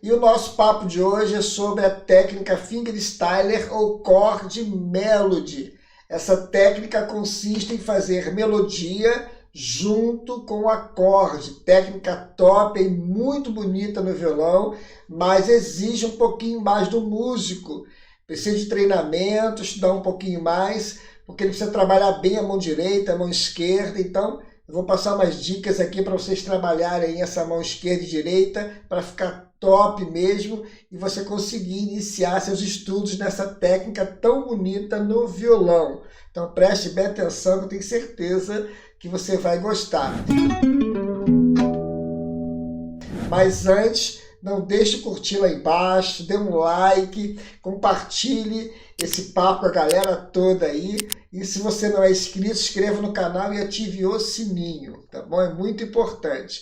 E o nosso papo de hoje é sobre a técnica fingerstyler ou chord melody. Essa técnica consiste em fazer melodia junto com acorde. Técnica top e muito bonita no violão, mas exige um pouquinho mais do músico. Precisa de treinamento, estudar um pouquinho mais, porque ele precisa trabalhar bem a mão direita, a mão esquerda. Então, eu vou passar umas dicas aqui para vocês trabalharem essa mão esquerda e direita para ficar top mesmo e você conseguir iniciar seus estudos nessa técnica tão bonita no violão. Então preste bem atenção, que eu tenho certeza que você vai gostar. Mas antes, não deixe de curtir lá embaixo, dê um like, compartilhe esse papo com a galera toda aí. E se você não é inscrito, se inscreva no canal e ative o sininho, tá bom? É muito importante.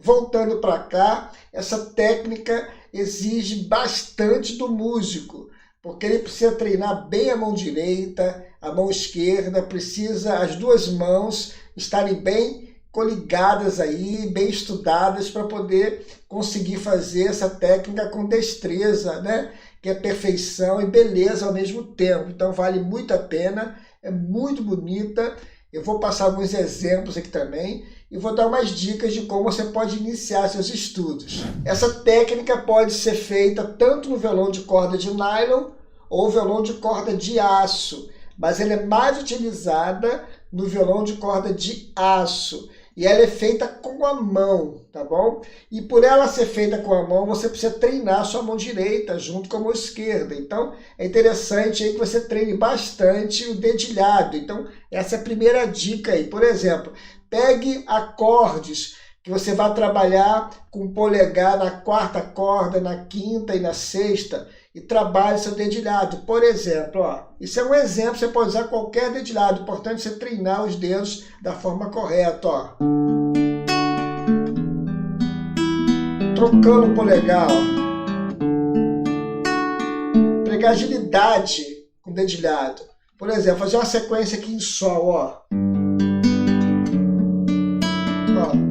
Voltando para cá, essa técnica exige bastante do músico, porque ele precisa treinar bem a mão direita, a mão esquerda, precisa as duas mãos estarem bem coligadas aí, bem estudadas para poder conseguir fazer essa técnica com destreza, né? Que é perfeição e beleza ao mesmo tempo. Então vale muito a pena, é muito bonita. Eu vou passar alguns exemplos aqui também e vou dar umas dicas de como você pode iniciar seus estudos. Essa técnica pode ser feita tanto no violão de corda de nylon ou violão de corda de aço, mas ela é mais utilizada no violão de corda de aço. E ela é feita com a mão, tá bom? E por ela ser feita com a mão, você precisa treinar a sua mão direita junto com a mão esquerda. Então, é interessante aí que você treine bastante o dedilhado. Então, essa é a primeira dica aí. Por exemplo, pegue acordes que você vai trabalhar com o polegar na quarta corda, na quinta e na sexta, e trabalhe seu dedilhado. Por exemplo, ó, isso é um exemplo, você pode usar qualquer dedilhado. O importante é você treinar os dedos da forma correta, ó. Trocando o polegar, ó. Pegar agilidade com o dedilhado. Por exemplo, fazer uma sequência aqui em sol, ó. Ó.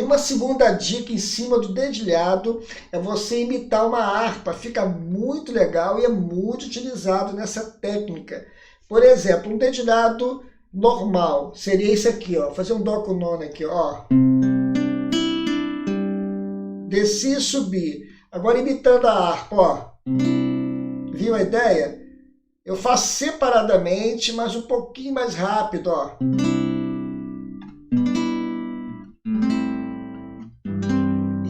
Uma segunda dica em cima do dedilhado é você imitar uma harpa. Fica muito legal e é muito utilizado nessa técnica. Por exemplo, um dedilhado normal seria esse aqui, ó. Fazer um dó com nono aqui, ó. Descer e subir. Agora imitando a harpa, ó. Viu a ideia? Eu faço separadamente, mas um pouquinho mais rápido, ó.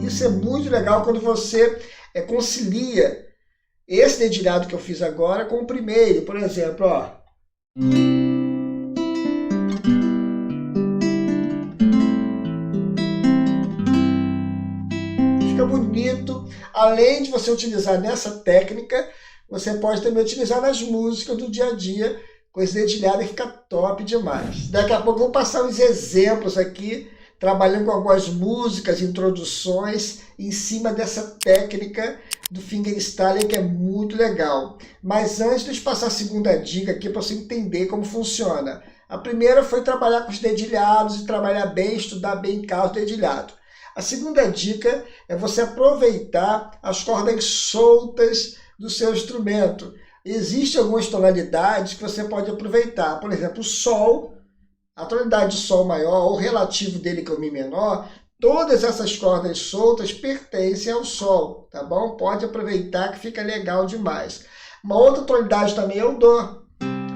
Isso é muito legal quando você concilia esse dedilhado que eu fiz agora com o primeiro, por exemplo, ó. Fica bonito. Além de você utilizar nessa técnica, você pode também utilizar nas músicas do dia a dia com esse dedilhado que fica top demais. Daqui a pouco eu vou passar uns exemplos aqui, trabalhando com algumas músicas, introduções, em cima dessa técnica do fingerstyling, que é muito legal. Mas antes de eu passar a segunda dica aqui, para você entender como funciona. A primeira foi trabalhar com os dedilhados e trabalhar bem, estudar bem em casa o dedilhado. A segunda dica é você aproveitar as cordas soltas do seu instrumento. Existem algumas tonalidades que você pode aproveitar. Por exemplo, o sol. A tonalidade de sol maior, ou relativo dele que é o mi menor, todas essas cordas soltas pertencem ao sol, tá bom? Pode aproveitar que fica legal demais. Uma outra tonalidade também é o dó.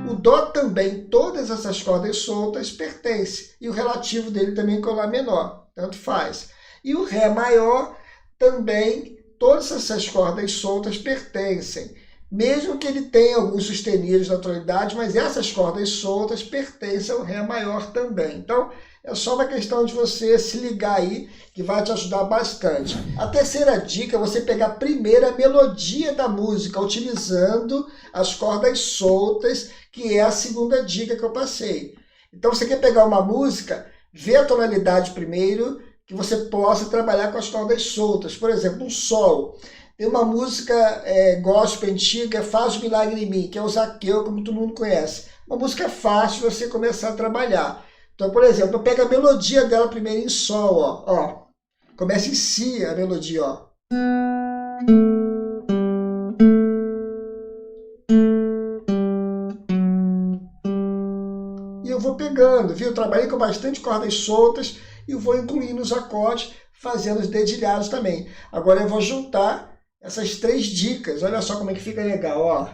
O dó também, todas essas cordas soltas pertencem. E o relativo dele também que é o lá menor, tanto faz. E o ré maior também, todas essas cordas soltas pertencem. Mesmo que ele tenha alguns sustenidos na tonalidade, mas essas cordas soltas pertencem ao ré maior também. Então, é só uma questão de você se ligar aí, que vai te ajudar bastante. A terceira dica é você pegar primeiro a melodia da música, utilizando as cordas soltas, que é a segunda dica que eu passei. Então, você quer pegar uma música, vê a tonalidade primeiro, que você possa trabalhar com as cordas soltas. Por exemplo, um sol. Tem uma música gospel antiga, Faz um Milagre em Mim, que é o Zaqueu, como todo mundo conhece. Uma música fácil de você começar a trabalhar. Então, por exemplo, eu pego a melodia dela primeiro em sol, ó. Começa em si a melodia, ó. E eu vou pegando, viu? Eu trabalhei com bastante cordas soltas e vou incluindo os acordes, fazendo os dedilhados também. Agora eu vou juntar essas 3 dicas. Olha só como é que fica legal, ó.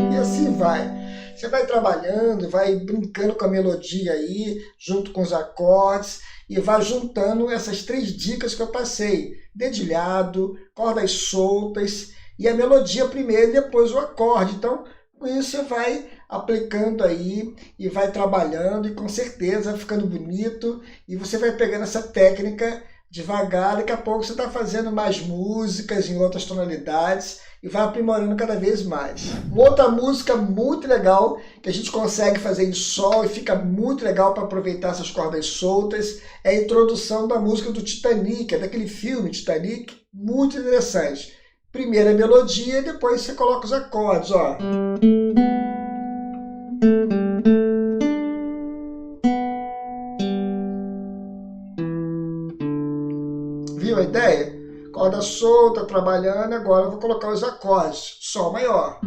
E assim vai. Você vai trabalhando, vai brincando com a melodia aí, junto com os acordes, e vai juntando essas 3 dicas que eu passei. Dedilhado, cordas soltas, e a melodia primeiro e depois o acorde. Então, com isso você vai aplicando aí e vai trabalhando, e com certeza vai ficando bonito, e você vai pegando essa técnica devagar, daqui a pouco você está fazendo mais músicas em outras tonalidades e vai aprimorando cada vez mais. Uma outra música muito legal que a gente consegue fazer em sol e fica muito legal para aproveitar essas cordas soltas é a introdução da música do Titanic, daquele filme Titanic, muito interessante. Primeiro a melodia, depois você coloca os acordes, ó. Viu a ideia? Corda solta, trabalhando, agora eu vou colocar os acordes. Sol maior.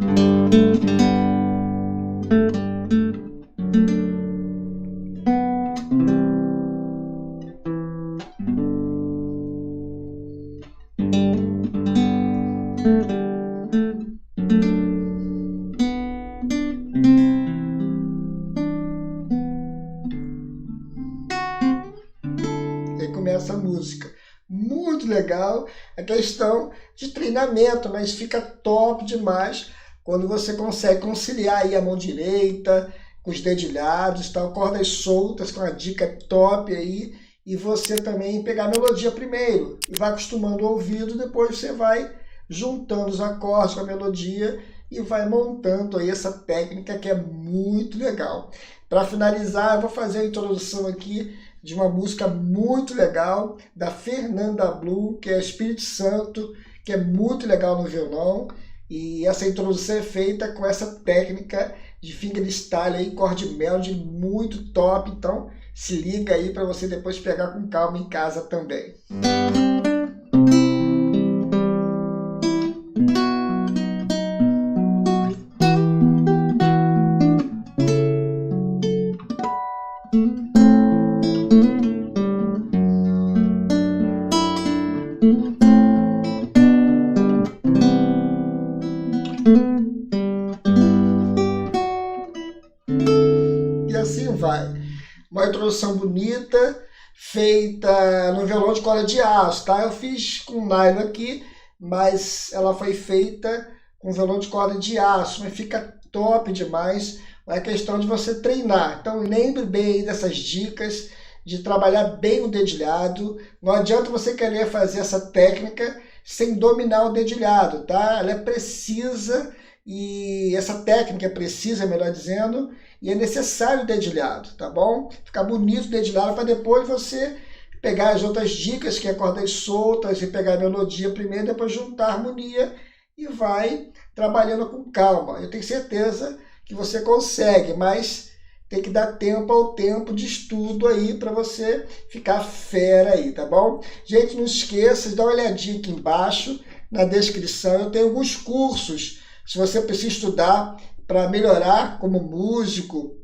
E aí começa a música. Muito legal a questão de treinamento, mas fica top demais quando você consegue conciliar aí a mão direita com os dedilhados, tal, cordas soltas, com a dica top aí, e você também pegar a melodia primeiro e vai acostumando o ouvido, depois você vai juntando os acordes com a melodia e vai montando aí essa técnica que é muito legal. Para finalizar, eu vou fazer a introdução aqui de uma música muito legal da Fernanda Blue, que é Espírito Santo, que é muito legal no violão, e essa introdução é feita com essa técnica de fingerstyle aí, chord melody muito top, então se liga aí para você depois pegar com calma em casa também. E assim vai. Uma introdução bonita, feita no violão de corda de aço, tá? Eu fiz com nylon aqui, mas ela foi feita com violão de corda de aço, mas fica top demais. É questão de você treinar. Então lembre bem dessas dicas, de trabalhar bem o dedilhado. Não adianta você querer fazer essa técnica sem dominar o dedilhado, tá? Ela é precisa, e essa técnica é precisa, melhor dizendo, e é necessário o dedilhado, tá bom? Ficar bonito o dedilhado para depois você pegar as outras dicas, que é cordas soltas, e pegar a melodia primeiro, depois juntar a harmonia e vai trabalhando com calma. Eu tenho certeza que você consegue, mas tem que dar tempo ao tempo de estudo aí para você ficar fera aí, tá bom? Gente, não esqueça de dar uma olhadinha aqui embaixo na descrição. Eu tenho alguns cursos, se você precisa estudar para melhorar como músico.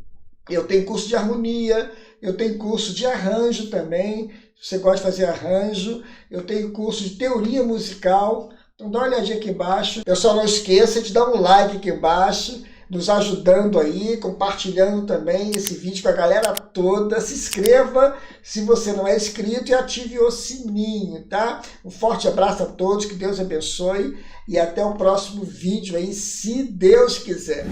Eu tenho curso de harmonia, eu tenho curso de arranjo também, se você gosta de fazer arranjo. Eu tenho curso de teoria musical. Então dá uma olhadinha aqui embaixo. Pessoal, não esqueça de dar um like aqui embaixo, nos ajudando aí, compartilhando também esse vídeo com a galera toda. Se inscreva se você não é inscrito e ative o sininho, tá? Um forte abraço a todos, que Deus abençoe e até o próximo vídeo aí, se Deus quiser.